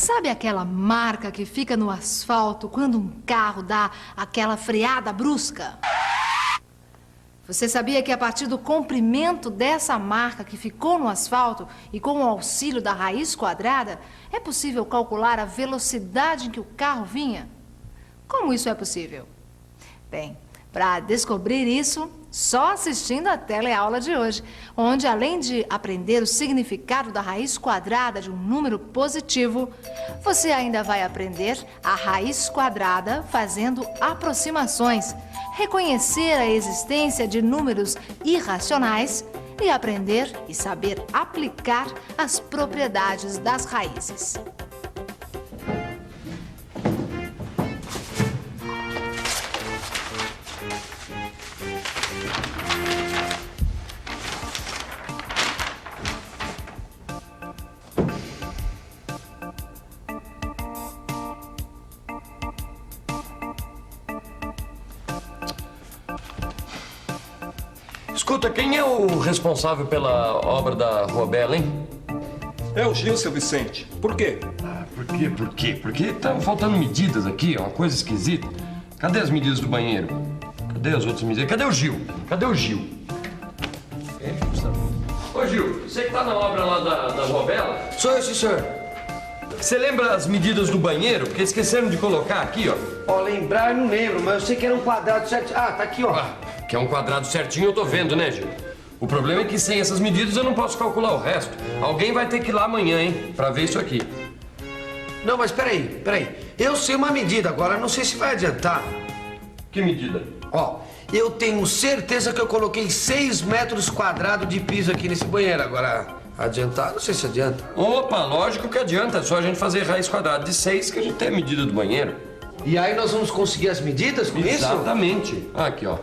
Sabe aquela marca que fica no asfalto quando um carro dá aquela freada brusca? Você sabia que a partir do comprimento dessa marca que ficou no asfalto e com o auxílio da raiz quadrada, é possível calcular a velocidade em que o carro vinha? Como isso é possível? Bem, para descobrir isso, só assistindo a teleaula de hoje, onde além de aprender o significado da raiz quadrada de um número positivo, você ainda vai aprender a raiz quadrada fazendo aproximações, reconhecer a existência de números irracionais e aprender e saber aplicar as propriedades das raízes. Escuta, quem é o responsável pela obra da Rua Bela, hein? É o Gil, seu Vicente. Por quê? Por quê? Porque tá faltando medidas aqui, ó, uma coisa esquisita. Cadê as medidas do banheiro? Cadê as outras medidas? Cadê o Gil? Cadê o Gil? Ô, Gil, você que tá na obra lá da Rua Bela? Sou eu, sim, senhor. Você lembra as medidas do banheiro? Porque esqueceram de colocar aqui, ó. Ó, lembrar eu não lembro, mas eu sei que era um quadrado certo. Ah, tá aqui, ó. Que é um quadrado certinho, eu tô vendo, né, Gil? O problema é que sem essas medidas eu não posso calcular o resto. Alguém vai ter que ir lá amanhã, hein, pra ver isso aqui. Não, mas peraí. Eu sei uma medida agora, não sei se vai adiantar. Que medida? Ó, eu tenho certeza que eu coloquei 6 metros quadrados de piso aqui nesse banheiro. Agora, adiantar, não sei se adianta. Opa, lógico que adianta. É só a gente fazer raiz quadrada de 6 que a gente tem a medida do banheiro. E aí nós vamos conseguir as medidas com isso? Exatamente. Aqui, ó.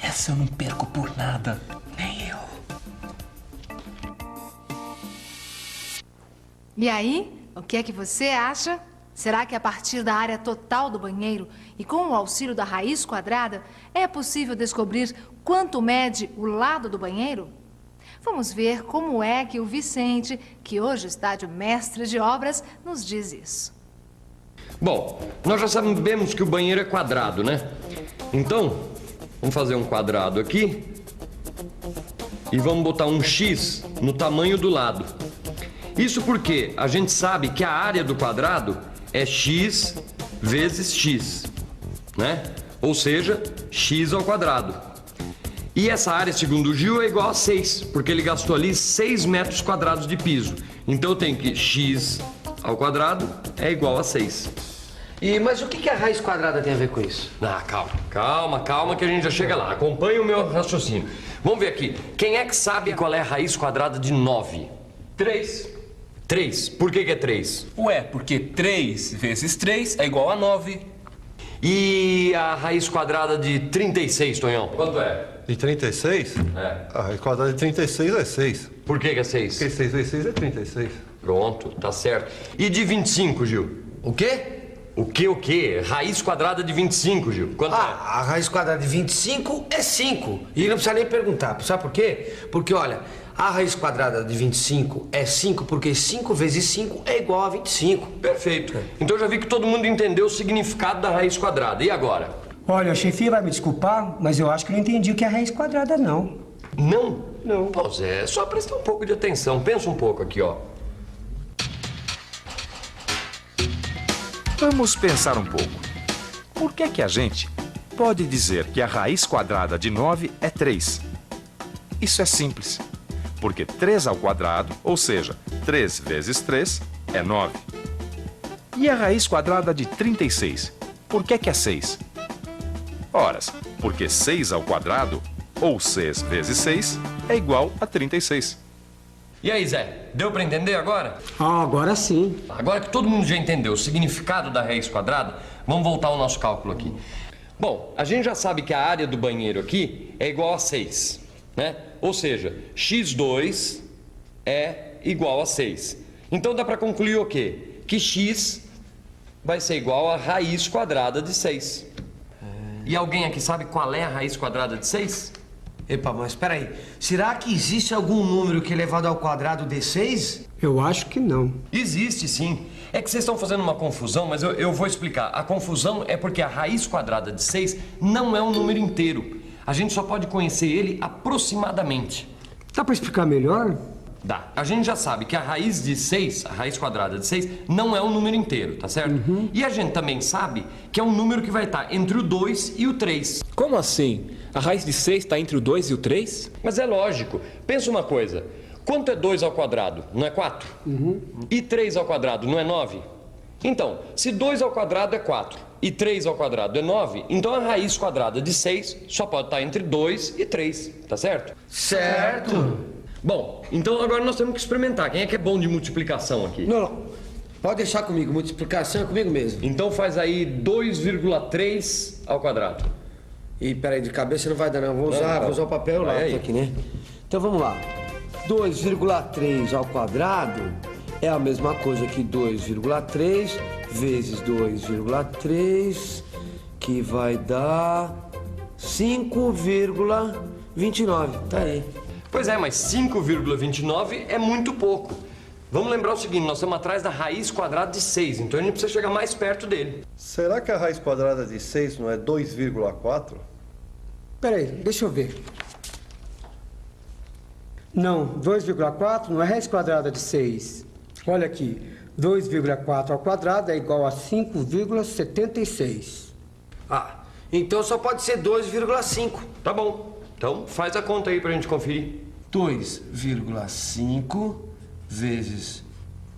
Essa eu não perco por nada, nem eu. E aí, o que é que você acha? Será que a partir da área total do banheiro e com o auxílio da raiz quadrada é possível descobrir quanto mede o lado do banheiro? Vamos ver como é que o Vicente, que hoje está de mestre de obras, nos diz isso. Bom, nós já sabemos que o banheiro é quadrado, né? Então, vamos fazer um quadrado aqui e vamos botar um X no tamanho do lado. Isso porque a gente sabe que a área do quadrado é X vezes X, né? Ou seja, X ao quadrado. E essa área, segundo o Gil, é igual a 6, porque ele gastou ali 6 metros quadrados de piso. Então tem que X ao quadrado é igual a 6. Mas o que a raiz quadrada tem a ver com isso? Ah, calma que a gente já chega lá. Acompanhe o meu raciocínio. Vamos ver aqui. Quem é que sabe qual é a raiz quadrada de 9? 3. 3. Por que é 3? Ué, porque 3 vezes 3 é igual a 9. E a raiz quadrada de 36, Tonhão? Quanto é? De 36? É. A raiz quadrada de 36 é 6. Por que é 6? Porque 6 vezes 6 é 36. Pronto, tá certo. E de 25, Gil? O quê? O quê? Raiz quadrada de 25, Gil. Quanto é? A raiz quadrada de 25 é 5. E não precisa nem perguntar. Sabe por quê? Porque, olha, a raiz quadrada de 25 é 5 porque 5 vezes 5 é igual a 25. Perfeito. Então já vi que todo mundo entendeu o significado da raiz quadrada. E agora? Olha, a chefia vai me desculpar, mas eu acho que não entendi o que é raiz quadrada, não. Não? Não. Pô, Zé, é só prestar um pouco de atenção. Pensa um pouco aqui, ó. Vamos pensar um pouco. Por que a gente pode dizer que a raiz quadrada de 9 é 3? Isso é simples, porque 3 ao quadrado, ou seja, 3 vezes 3, é 9. E a raiz quadrada de 36, por que é 6? Ora, porque 6 ao quadrado, ou 6 vezes 6, é igual a 36. E aí, Zé, deu pra entender agora? Agora sim. Agora que todo mundo já entendeu o significado da raiz quadrada, vamos voltar ao nosso cálculo aqui. Bom, a gente já sabe que a área do banheiro aqui é igual a 6, né? Ou seja, x2 é igual a 6. Então dá pra concluir o quê? Que x vai ser igual a raiz quadrada de 6. E alguém aqui sabe qual é a raiz quadrada de 6? Epa, mas peraí. Será que existe algum número que elevado ao quadrado dê 6? Eu acho que não. Existe sim. É que vocês estão fazendo uma confusão, mas eu vou explicar. A confusão é porque a raiz quadrada de 6 não é um número inteiro. A gente só pode conhecer ele aproximadamente. Dá para explicar melhor? Dá. A gente já sabe que a raiz de 6, a raiz quadrada de 6, não é um número inteiro, tá certo? E a gente também sabe que é um número que vai estar entre o 2 e o 3. Como assim? A raiz de 6 está entre o 2 e o 3? Mas é lógico. Pensa uma coisa. Quanto é 2 ao quadrado? Não é 4? E 3 ao quadrado não é 9? Então, se 2 ao quadrado é 4 e 3 ao quadrado é 9, então a raiz quadrada de 6 só pode estar entre 2 e 3, tá certo? Certo. Bom, então agora nós temos que experimentar. Quem é que é bom de multiplicação aqui? Não. Pode deixar comigo. Multiplicação é comigo mesmo. Então faz aí 2,3 ao quadrado. E peraí, de cabeça não vai dar não. Vou usar o papel lá Vai aí. aqui, né? Então vamos lá. 2,3 ao quadrado é a mesma coisa que 2,3 vezes 2,3, que vai dar 5,29. Tá aí. Pois é, mas 5,29 é muito pouco. Vamos lembrar o seguinte, nós estamos atrás da raiz quadrada de 6, então a gente precisa chegar mais perto dele. Será que a raiz quadrada de 6 não é 2,4? Peraí, deixa eu ver. Não, 2,4 não é raiz quadrada de 6. Olha aqui, 2,4 ao quadrado é igual a 5,76. Ah, então só pode ser 2,5. Tá bom, então faz a conta aí pra gente conferir. 2,5 vezes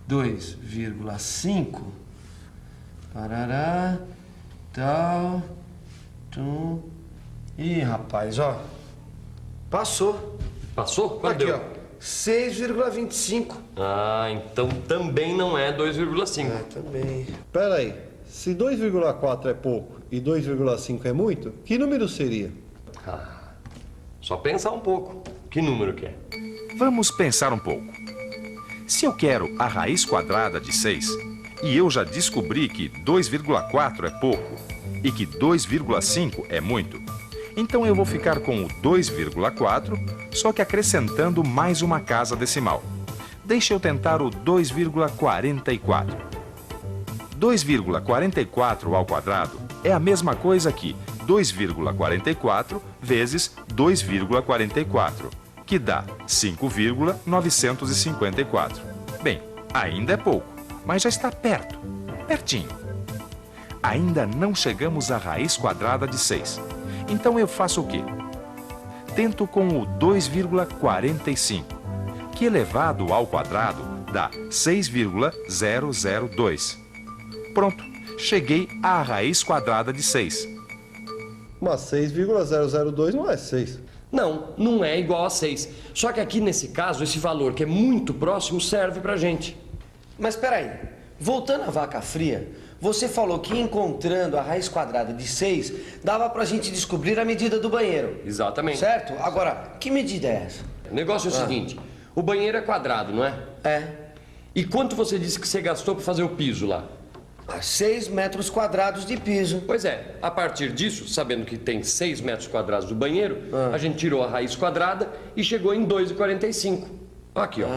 2,5. Parará, tal, tum. Ih, rapaz, ó. Passou. Passou? Quanto Aqui, deu? ó. 6,25. Ah, então também não é 2,5. Também. Pera aí, se 2,4 é pouco e 2,5 é muito, que número seria? Só pensar um pouco. Que número que é? Vamos pensar um pouco. Se eu quero a raiz quadrada de 6, e eu já descobri que 2,4 é pouco e que 2,5 é muito, então eu vou ficar com o 2,4, só que acrescentando mais uma casa decimal. Deixa eu tentar o 2,44. 2,44 ao quadrado é a mesma coisa que 2,44 vezes 2,44, que dá 5,954. Bem, ainda é pouco, mas já está perto, pertinho. Ainda não chegamos à raiz quadrada de 6. Então eu faço o quê? Tento com o 2,45, que elevado ao quadrado dá 6,002. Pronto, cheguei à raiz quadrada de 6. Mas 6,002 não é 6. Não, não é igual a 6. Só que aqui nesse caso, esse valor que é muito próximo serve pra gente. Mas peraí, voltando à vaca fria, você falou que encontrando a raiz quadrada de 6, dava pra gente descobrir a medida do banheiro. Exatamente. Certo? Agora, que medida é essa? O negócio é o seguinte, o banheiro é quadrado, não é? É. E quanto você disse que você gastou pra fazer o piso lá? 6 metros quadrados de piso. Pois é, a partir disso, sabendo que tem 6 metros quadrados do banheiro, a gente tirou a raiz quadrada e chegou em 2,45. Aqui, ó.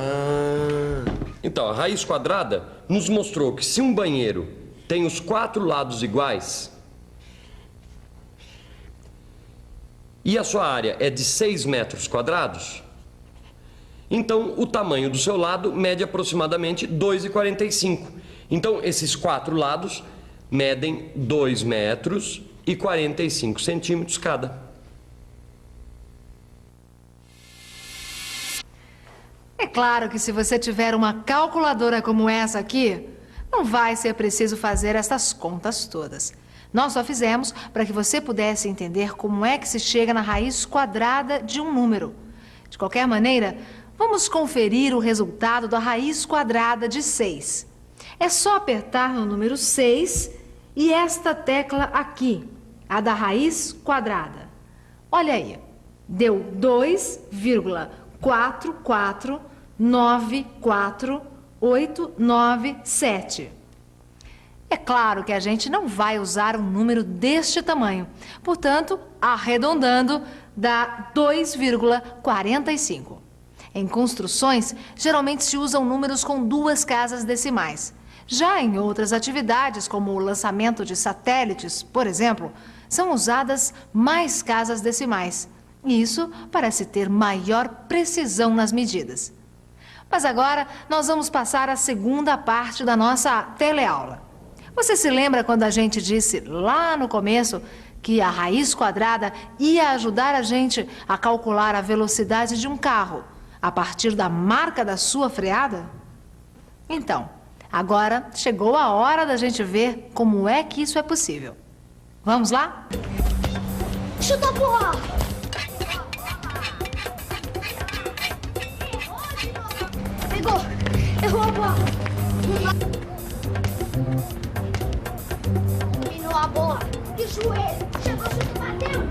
Então, a raiz quadrada nos mostrou que se um banheiro tem os 4 lados iguais e a sua área é de 6 metros quadrados, então o tamanho do seu lado mede aproximadamente 2,45. Então, esses 4 lados medem 2 metros e 45 centímetros cada. É claro que se você tiver uma calculadora como essa aqui, não vai ser preciso fazer essas contas todas. Nós só fizemos para que você pudesse entender como é que se chega na raiz quadrada de um número. De qualquer maneira, vamos conferir o resultado da raiz quadrada de 6. É só apertar no número 6 e esta tecla aqui, a da raiz quadrada. Olha aí, deu 2,4494897. É claro que a gente não vai usar um número deste tamanho. Portanto, arredondando, dá 2,45. Em construções, geralmente se usam números com 2 casas decimais. Já em outras atividades, como o lançamento de satélites, por exemplo, são usadas mais casas decimais. E isso parece ter maior precisão nas medidas. Mas agora nós vamos passar à segunda parte da nossa teleaula. Você se lembra quando a gente disse lá no começo que a raiz quadrada ia ajudar a gente a calcular a velocidade de um carro a partir da marca da sua freada? Então, agora chegou a hora da gente ver como é que isso é possível. Vamos lá? Chuta a bola! Pegou! Errou a bola! Dominou a bola! De joelho! Chegou, chuta, bateu!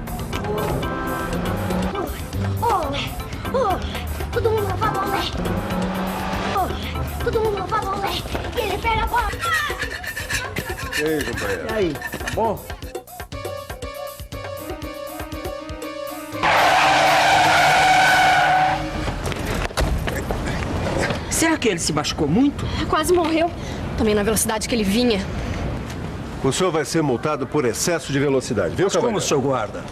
Olé! Olé! Todo mundo lava a olé! Olé! Todo mundo lava a olé! E ele pega a bola! E aí, companheiro? E aí, tá bom? Será que ele se machucou muito? Quase morreu. Também na velocidade que ele vinha. O senhor vai ser multado por excesso de velocidade, viu, Mas como, cavaleiro? seu guarda?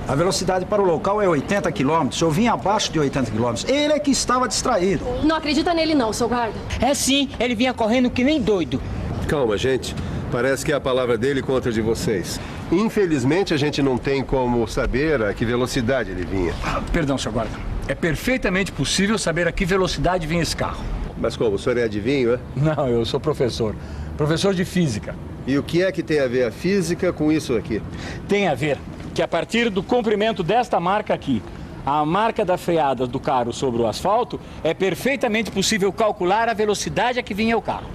A velocidade para o local é 80 km. Eu vim abaixo de 80 km. Ele é que estava distraído. Não acredita nele não, seu guarda. É sim, ele vinha correndo que nem doido. Calma, gente. Parece que é a palavra dele contra a de vocês. Infelizmente, a gente não tem como saber a que velocidade ele vinha. Perdão, seu guarda. É perfeitamente possível saber a que velocidade vinha esse carro. Mas como, o senhor é adivinho, é? Não, eu sou professor. Professor de física. E o que é que tem a ver a física com isso aqui? Tem a ver que a partir do comprimento desta marca aqui, a marca da freada do carro sobre o asfalto, é perfeitamente possível calcular a velocidade a que vinha o carro.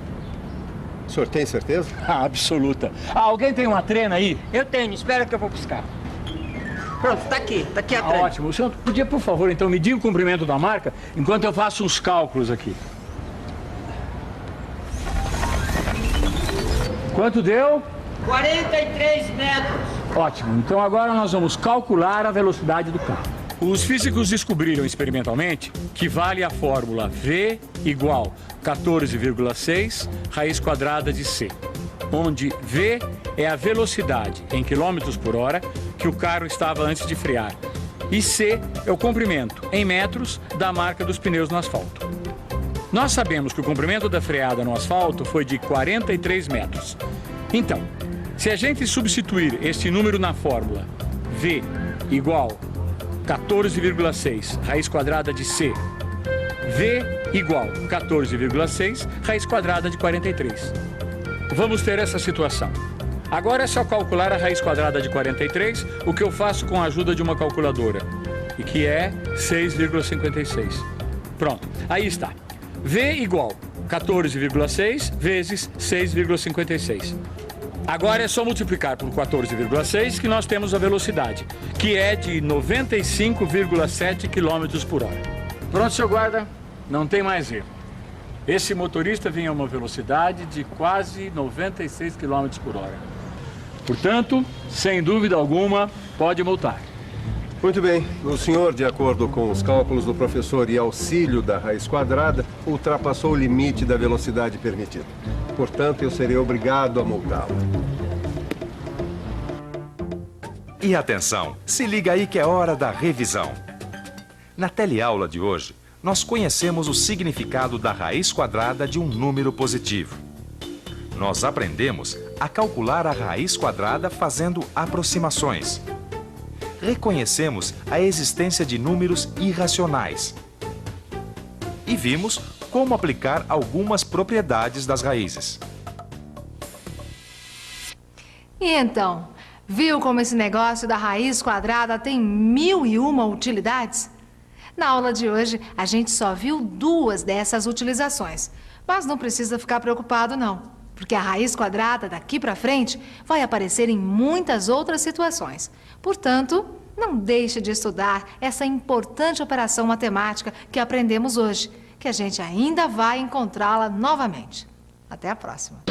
O senhor tem certeza? Ah, absoluta. Ah, alguém tem uma trena aí? Eu tenho, espera que eu vou buscar. Pronto, tá aqui a trena. Ótimo. O senhor podia, por favor, então, medir o comprimento da marca enquanto eu faço uns cálculos aqui. Quanto deu? 43 metros. Ótimo. Então agora nós vamos calcular a velocidade do carro. Os físicos descobriram experimentalmente que vale a fórmula V igual 14,6 raiz quadrada de C, onde V é a velocidade em quilômetros por hora que o carro estava antes de frear e C é o comprimento em metros da marca dos pneus no asfalto. Nós sabemos que o comprimento da freada no asfalto foi de 43 metros. Então, se a gente substituir este número na fórmula V igual 14,6 raiz quadrada de C, V igual 14,6 raiz quadrada de 43. Vamos ter essa situação. Agora é só calcular a raiz quadrada de 43, o que eu faço com a ajuda de uma calculadora, e que é 6,56. Pronto, aí está. V igual 14,6 vezes 6,56. Agora é só multiplicar por 14,6 que nós temos a velocidade, que é de 95,7 km por hora. Pronto, seu guarda, não tem mais erro. Esse motorista vinha a uma velocidade de quase 96 km por hora. Portanto, sem dúvida alguma, pode multar. Muito bem. O senhor, de acordo com os cálculos do professor e auxílio da raiz quadrada, ultrapassou o limite da velocidade permitida. Portanto, eu serei obrigado a multá-lo. E atenção, se liga aí que é hora da revisão. Na teleaula de hoje, nós conhecemos o significado da raiz quadrada de um número positivo. Nós aprendemos a calcular a raiz quadrada fazendo aproximações. Reconhecemos a existência de números irracionais. E vimos como aplicar algumas propriedades das raízes. E então, viu como esse negócio da raiz quadrada tem 1001 utilidades? Na aula de hoje, a gente só viu 2 dessas utilizações. Mas não precisa ficar preocupado, não. Porque a raiz quadrada, daqui para frente, vai aparecer em muitas outras situações. Portanto, não deixe de estudar essa importante operação matemática que aprendemos hoje, que a gente ainda vai encontrá-la novamente. Até a próxima.